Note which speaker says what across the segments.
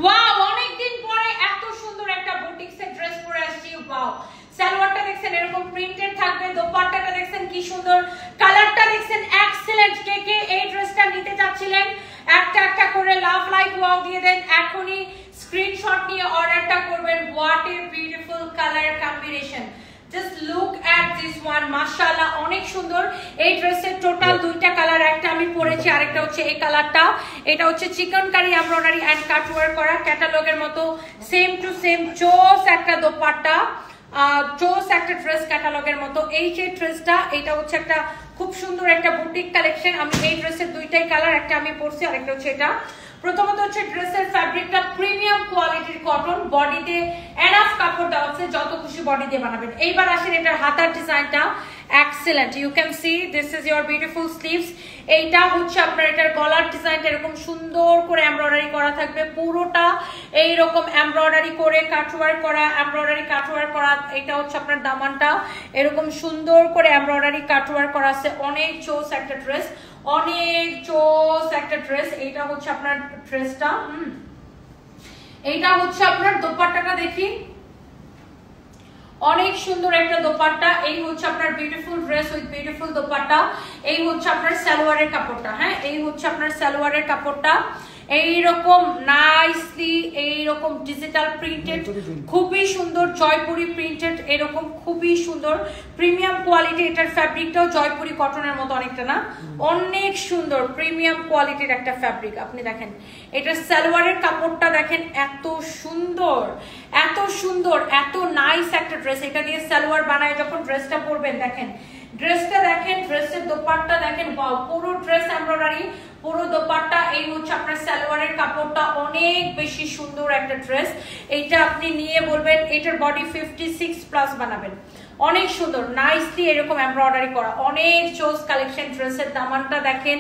Speaker 1: Wow, অনেকদিন পরে এত সুন্দর একটা বুটিক্সের ড্রেস পরে আসছি। ওয়াও, সালোয়ারটা দেখছেন এরকম প্রিন্টেড থাকবে, দোপাট্টাটা দেখছেন কি সুন্দর, কালারটা দেখছেন এক্সেলেন্ট। কে কে এই ড্রেসটা নিতে চাচ্ছিলেন একটা একটা করে লাভ লাইক ওয়াও দিয়ে দেন, এখনই স্ক্রিনশট নিয়ে অর্ডারটা করবেন। What a beautiful colour combination, just look at this one, মাশাআল্লাহ অনেক সুন্দর। এই ড্রেসের টোটাল দুইটা কালার, একটা আমি পরেছি আরেকটা হচ্ছে এই কালারটা। এটা হচ্ছে চিকন কারি এমব্রয়ডারি এন্ড কাটওয়ার্ক করা, ক্যাটালগের মতো সেম টু সেম চোস একটা দোপাট্টা, চোস একটা ড্রেস ক্যাটালগের মতো। এই যে ড্রেসটা, এটা হচ্ছে একটা খুব সুন্দর একটা বুটিক কালেকশন। আমি এই ড্রেসের দুইটাই কালার, একটা আমি পরছি আরেকটা হচ্ছে এটা। প্রথমত হচ্ছে ড্রেসের ফ্যাব্রিকটা প্রিমিয়াম কোয়ালিটির কটন, বডিতে এনাফ কাপড় দেওয়া আছে, যত খুশি বডি দিয়ে বানাবেন। এইবার আসেন এটার হাতার ডিজাইনটা excellent, you can see this is your beautiful sleeves. এইটা হচ্ছে আপনার এটার গলার ডিজাইনটা এরকম সুন্দর করে এমব্রয়ডারি করা থাকবে, পুরোটা এইরকম এমব্রয়ডারি করে কাটওয়ার্ক করা, এমব্রয়ডারি কাটওয়ার্ক করা। এটা হচ্ছে আপনার দামানটা এরকম সুন্দর করে এমব্রয়ডারি কাটওয়ার্ক করা আছে, অনেক চোস একটা ড্রেস, অনেক চোস একটা ড্রেস। এইটা হচ্ছে আপনার ড্রেসটা, এইটা হচ্ছে আপনার দোপাট্টাটা দেখি, অনেক সুন্দর একটা দোপাট্টা। এই হচ্ছে আপনার beautiful dress with beautiful dupatta. এই হচ্ছে আপনার সালোয়ারের কাপড়টা, হ্যাঁ এই হচ্ছে আপনার সালোয়ারের কাপড়টা, এইরকম নাইসলি এইরকম ডিজিটাল প্রিন্টেড, খুবই সুন্দর জয়পুরি প্রিন্টেড, এরকম খুবই সুন্দর প্রিমিয়াম কোয়ালিটি। এটার ফ্যাব্রিকটাও জয়পুরি কটনের মতো অনেকটা, না অনেক সুন্দর প্রিমিয়াম কোয়ালিটির একটা ফ্যাব্রিক। আপনি দেখেন এটার সালোয়ারের কাপড়টা দেখেন, এত সুন্দর এত সুন্দর এত নাইস একটা ড্রেস। এটা দিয়ে সালোয়ার বানায় যখন ড্রেসটা পরবেন, দেখেন ড্রেসটা দেখেন, ড্রেসের দোপাট্টা দেখেন, পুরো ড্রেস এমব্রয়ডারি, পুরো দোপাট্টা। এই হচ্ছে আপনার সালোয়ারের কাপড়টা, অনেক বেশি সুন্দর একটা ড্রেস। এইটা আপনি নিয়ে বলবেন এটার বডি 56+ বানাবেন, অনেক সুন্দর নাইসলি এরকম এমব্রয়ডারি করা, অনেক চোস কালেকশন। ড্রেসের দামানটা দেখেন,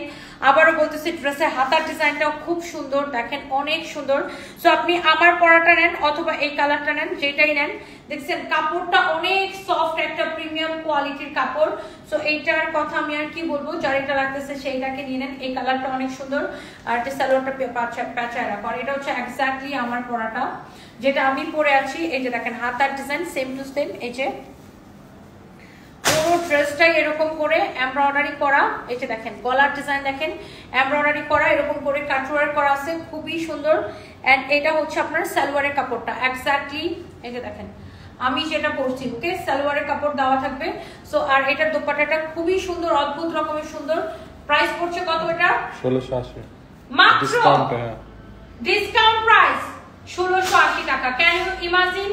Speaker 1: আবারও বলতেছি ড্রেসের হাতার ডিজাইনটাও খুব সুন্দর, দেখেন অনেক সুন্দর। সো আপনি আমার পরাটা নেন অথবা এই কালারটা নেন, যেটাই নেন, দেখছেন কাপড়টা অনেক সফট একটা প্রিমিয়াম কোয়ালিটির কাপড়। সো এইটার কথা আমি আর কি বলবো, যার এটা লাগতেছে সেইটাকে নিয়ে নেন। এই কালারটা অনেক সুন্দর, আর এটা সালোয়ারটা প্যাচায় রাখো। আর এটা হচ্ছে এক্স্যাক্টলি আমার পরাটা, যেটা আমি পরে আছি। এই যে দেখেন হাতার ডিজাইন সেম টু সেম, এই যে পুরো ড্রেসটাই এরকম করে এমব্রয়ডারি করা। এই যে দেখেন গলার ডিজাইন দেখেন এমব্রয়ডারি করা, এরকম করে কাটওয়ার্ক করা আছে, খুবই সুন্দর। এন্ড এটা হচ্ছে আপনার সালোয়ারের কাপড়টা এক্স্যাক্টলি, এই যে দেখেন আমি যেটা পরছি, ওকে সালোয়ারের কাপড় দেওয়া থাকবে। সো আর এটার দোপাট্টাটা খুবই সুন্দর, অদ্ভুত রকমের সুন্দর। প্রাইস পড়ছে কত এটা?
Speaker 2: 1680
Speaker 1: মাত্র, ডিসকাউন্ট প্রাইস 1680 টাকা। Can you imagine?